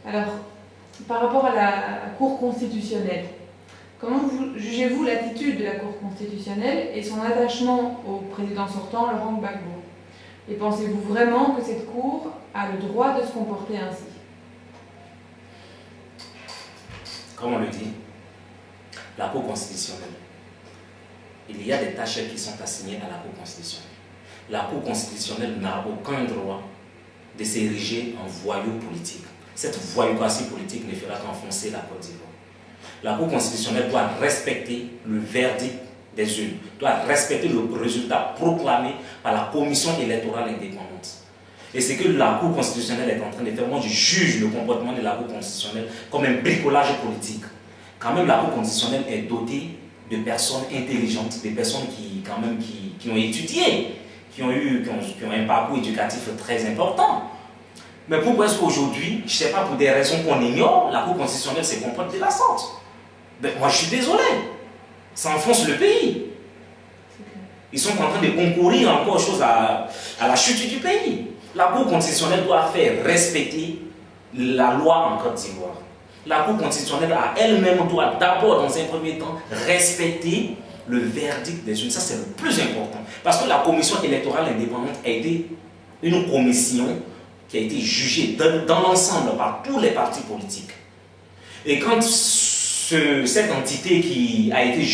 Alors, par rapport à la Cour constitutionnelle, comment jugez-vous l'attitude de la Cour constitutionnelle et son attachement au président sortant, Laurent Gbagbo? Et pensez-vous vraiment que cette Cour a le droit de se comporter ainsi? Comme on le dit, la Cour constitutionnelle, il y a des tâches qui sont assignées à la Cour constitutionnelle. La Cour constitutionnelle n'a aucun droit de s'ériger en voyou politique. Cette voyoucratie politique ne fera qu'enfoncer la Côte d'Ivoire. La Cour constitutionnelle doit respecter le verdict des urnes, doit respecter le résultat proclamé par la Commission électorale indépendante. Et c'est que la Cour constitutionnelle est en train de faire. Moi, je juge le comportement de la Cour constitutionnelle comme un bricolage politique. Quand même, la Cour constitutionnelle est dotée de personnes intelligentes, des personnes qui ont étudié, qui ont un parcours éducatif très important. Mais pourquoi est-ce qu'aujourd'hui, je ne sais pas, pour des raisons qu'on ignore, la Cour constitutionnelle se comporte de la sorte? Ben, moi, je suis désolé. Ça enfonce le pays. Ils sont en train de concourir encore aux choses à la chute du pays. La Cour constitutionnelle doit faire respecter la loi en Côte d'Ivoire. La Cour constitutionnelle à elle-même doit d'abord, dans un premier temps, respecter le verdict des urnes. Ça, c'est le plus important. Parce que la commission électorale indépendante a été une commission qui a été jugée dans l'ensemble par tous les partis politiques. Et quand cette entité qui a été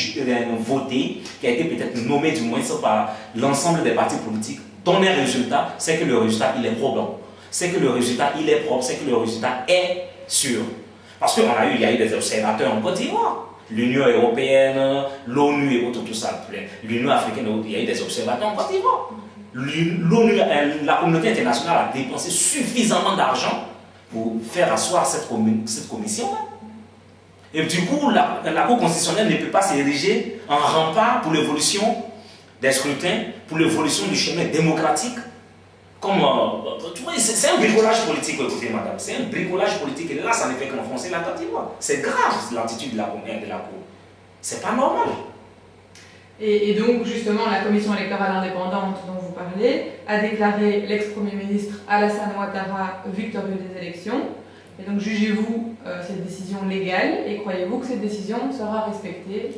votée, qui a été peut-être nommée du moins par l'ensemble des partis politiques, donne un résultat, c'est que le résultat il est probant, c'est que le résultat il est propre, c'est que le résultat est sûr. Parce qu'il y a eu des observateurs en Côte d'Ivoire, l'Union européenne, l'ONU et autres, tout ça, l'Union africaine, il y a eu des observateurs en Côte d'Ivoire. L'ONU, la communauté internationale a dépensé suffisamment d'argent pour faire asseoir cette commission-là. Et du coup, la Cour constitutionnelle ne peut pas s'ériger en rempart pour l'évolution des scrutins, pour l'évolution du chemin démocratique. Comme, tu vois, c'est un bricolage politique, écoutez madame, c'est un bricolage politique et là ça ne fait qu'enfoncer la Côte d'Ivoire. C'est grave l'attitude de la Cour. C'est pas normal. Et donc justement la commission électorale indépendante dont vous parlez a déclaré l'ex-premier ministre Alassane Ouattara victorieux des élections. Et donc jugez-vous cette décision légale et croyez-vous que cette décision sera respectée?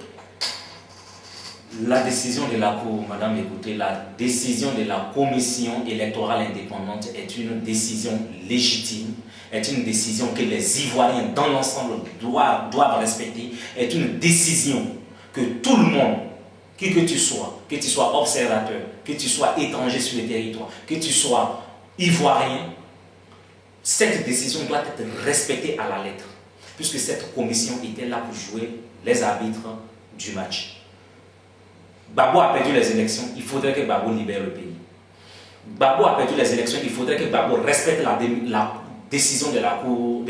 La décision de la Cour, madame, écoutez, la décision de la commission électorale indépendante est une décision légitime, est une décision que les Ivoiriens dans l'ensemble doivent respecter, est une décision que tout le monde, qui que tu sois observateur, que tu sois étranger sur le territoire, que tu sois Ivoirien, cette décision doit être respectée à la lettre, puisque cette commission était là pour jouer les arbitres du match. Gbagbo a perdu les élections, il faudrait que Gbagbo libère le pays. Gbagbo a perdu les élections, il faudrait que Gbagbo respecte la décision de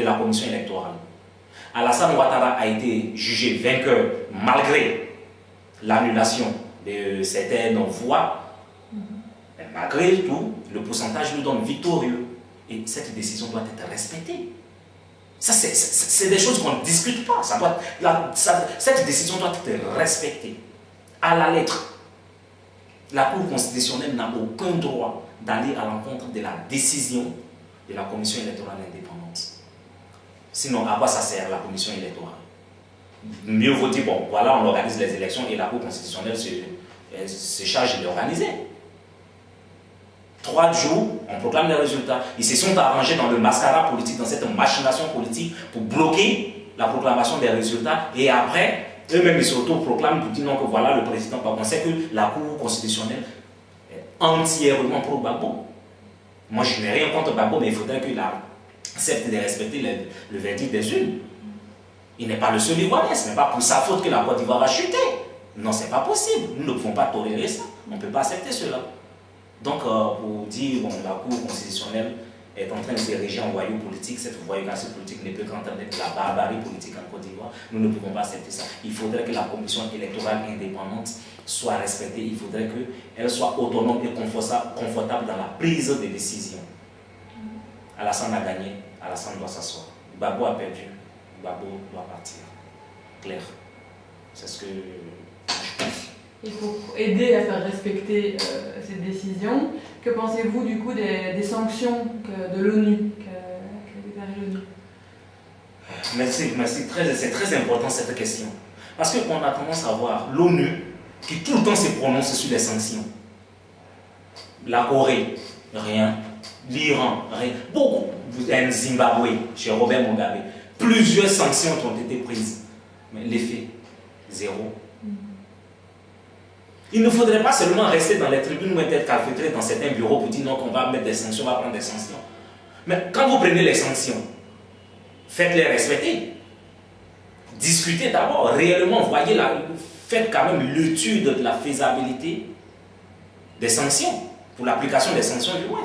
la commission électorale. Alassane Ouattara a été jugé vainqueur malgré l'annulation de certaines voix. Mais malgré tout, le pourcentage nous donne victorieux. Et cette décision doit être respectée. Ça, c'est des choses qu'on ne discute pas. Cette décision doit être respectée. À la lettre, la Cour constitutionnelle n'a aucun droit d'aller à l'encontre de la décision de la commission électorale indépendante. Sinon, à quoi ça sert la commission électorale? Mieux vaut dire, bon, voilà, on organise les élections et la Cour constitutionnelle se charge de l'organiser. 3 jours, on proclame les résultats. Ils se sont arrangés dans le mascara politique, dans cette machination politique pour bloquer la proclamation des résultats et après, eux-mêmes, ils s'auto-proclament pour dire non, que voilà le président. On sait que la Cour constitutionnelle est entièrement pro-Gbagbo. Moi, je n'ai rien contre Gbagbo, mais il faudrait qu'il accepte de respecter le verdict des urnes. Il n'est pas le seul Ivoirien, ce n'est pas pour sa faute que la Côte d'Ivoire va chuter. Non, ce n'est pas possible. Nous ne pouvons pas tolérer ça. On ne peut pas accepter cela. Donc, pour dire, bon, la Cour constitutionnelle est en train de s'ériger en voyou politique, cette voyoucratie politique ne peut qu'entraîner de la barbarie politique en Côte d'Ivoire. Nous ne pouvons pas accepter ça. Il faudrait que la commission électorale indépendante soit respectée, il faudrait qu'elle soit autonome et confortable dans la prise de décision. Alassane a gagné, Alassane doit s'asseoir. Gbagbo a perdu, Gbagbo doit partir. Clair. C'est ce que je pense. et pour aider à faire respecter cette décision. Que pensez-vous du coup des sanctions de l'ONU, qu'a déclaré l'ONU? Merci. C'est très important cette question. Parce qu'on a tendance à voir l'ONU qui tout le temps se prononce sur les sanctions. La Corée, rien. L'Iran, rien. Beaucoup. En Zimbabwe, chez Robert Mugabe, plusieurs sanctions ont été prises. Mais l'effet, zéro. Il ne faudrait pas seulement rester dans les tribunes ou être calfeutré dans certains bureaux pour dire non, qu'on va mettre des sanctions, on va prendre des sanctions. Mais quand vous prenez les sanctions, faites-les respecter. Discutez d'abord, réellement, faites quand même l'étude de la faisabilité des sanctions, pour l'application des sanctions du moins.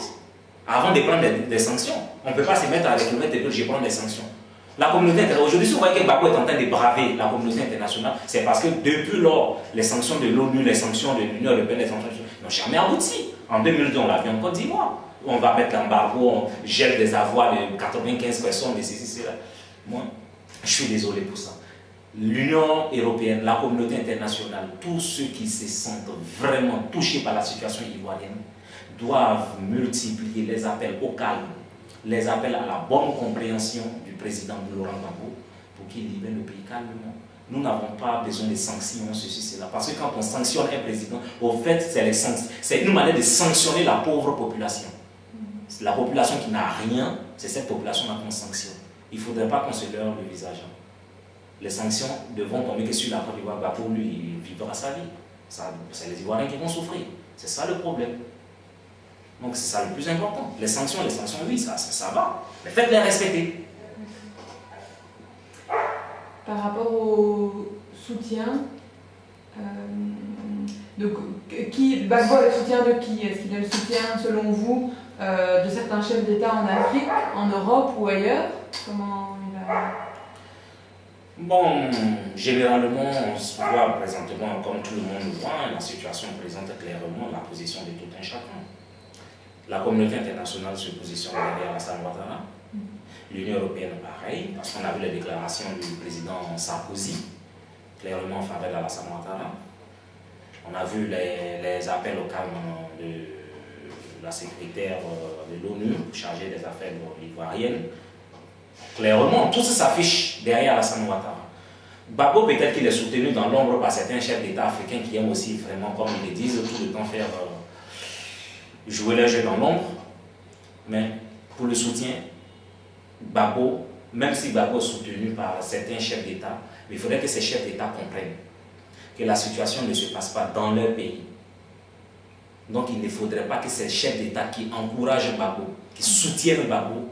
Avant de prendre des sanctions, on ne peut pas se mettre à kilomètres et dire je prends des sanctions. La communauté internationale, aujourd'hui, si vous voyez que Gbagbo est en train de braver la communauté internationale, c'est parce que depuis lors, les sanctions de l'ONU, les sanctions de l'Union européenne, les sanctions n'ont jamais abouti. En 2002, on l'a vu en Côte d'Ivoire. On va mettre l'embargo, on gèle des avoirs de 95 personnes, de ceci, cela. Moi, je suis désolé pour ça. L'Union européenne, la communauté internationale, tous ceux qui se sentent vraiment touchés par la situation ivoirienne, doivent multiplier les appels au calme, les appels à la bonne compréhension du président Laurent Gbagbo pour qu'il libère le pays calmement. Nous n'avons pas besoin de sanctions, ceci, cela. Parce que quand on sanctionne un président, au fait, c'est une manière de sanctionner la pauvre population. La population qui n'a rien, c'est cette population-là qu'on sanctionne. Il ne faudrait pas qu'on se leurre le visage. Les sanctions devront tomber que sur la Côte d'Ivoire. Gbagbo, lui, il vivra sa vie. C'est les Ivoiriens qui vont souffrir. C'est ça le problème. Donc c'est ça le plus important. Les sanctions, oui, ça va. Mais faites-les respecter. Par rapport au soutien, Gbagbo a le soutien de qui? Est-ce qu'il a le soutien, selon vous, de certains chefs d'État en Afrique, en Europe ou ailleurs? Comment il va... Bon, généralement, on se voit présentement, comme tout le monde le voit, la situation présente clairement la position de tout un chacun. La communauté internationale se positionne derrière Alassane Ouattara. L'Union européenne, pareil, parce qu'on a vu les déclarations du président Sarkozy, clairement en faveur d'Alassane Ouattara. On a vu les appels au calme de la secrétaire de l'ONU, chargée des affaires ivoiriennes. Clairement, tout ça s'affiche derrière Alassane Ouattara. Gbagbo, peut-être qu'il est soutenu dans l'ombre par certains chefs d'État africains qui aiment aussi vraiment, comme ils le disent, tout le temps faire jouer leur jeu dans l'ombre. Mais pour le soutien, Gbagbo, même si Gbagbo est soutenu par certains chefs d'État, il faudrait que ces chefs d'État comprennent que la situation ne se passe pas dans leur pays. Donc il ne faudrait pas que ces chefs d'État qui encouragent Gbagbo, qui soutiennent Gbagbo,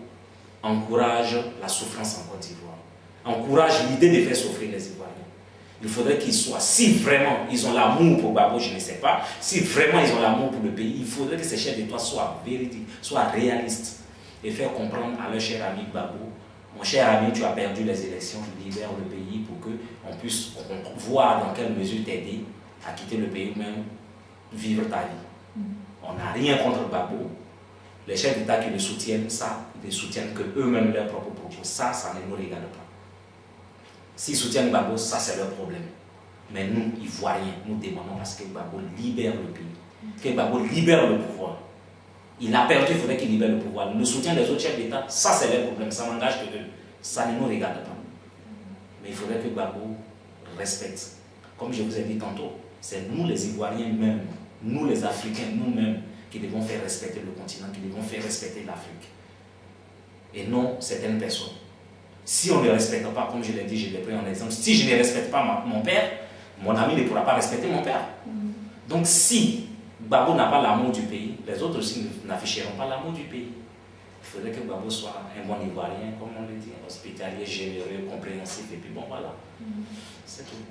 encouragent la souffrance en Côte d'Ivoire, encouragent l'idée de faire souffrir les Ivoiriens. Il faudrait qu'ils soient, si vraiment ils ont l'amour pour Gbagbo, je ne sais pas, si vraiment ils ont l'amour pour le pays, il faudrait que ces chefs d'État soient véridiques, soient réalistes et faire comprendre à leur cher ami Gbagbo, mon cher ami, tu as perdu les élections, libère le pays pour qu'on puisse voir dans quelle mesure t'aider à quitter le pays ou même vivre ta vie. On n'a rien contre Gbagbo. Les chefs d'État qui le soutiennent, ça, ils ne soutiennent que eux-mêmes leurs propres propos. Ça ne nous regarde pas. S'ils soutiennent Gbagbo, ça c'est leur problème. Mais nous, Ivoiriens, nous demandons à ce que Gbagbo libère le pays, que Gbagbo libère le pouvoir. Il a perdu, il faudrait qu'il libère le pouvoir. Le soutien des autres chefs d'État, ça c'est leur problème, ça n'engage que eux. Ça ne nous regarde pas. Mais il faudrait que Gbagbo respecte. Comme je vous ai dit tantôt, c'est nous les Ivoiriens même, nous les Africains, nous-mêmes, qui devons faire respecter le continent, qui devons faire respecter l'Afrique. Et non certaines personnes. Si on ne le respecte pas, comme je l'ai dit, je l'ai pris en exemple, si je ne respecte pas mon père, mon ami ne pourra pas respecter mon père. Donc si Gbagbo n'a pas l'amour du pays, les autres aussi n'afficheront pas l'amour du pays. Il faudrait que Gbagbo soit un bon Ivoirien, comme on le dit, hospitalier, généreux, compréhensif, et puis bon voilà. C'est tout.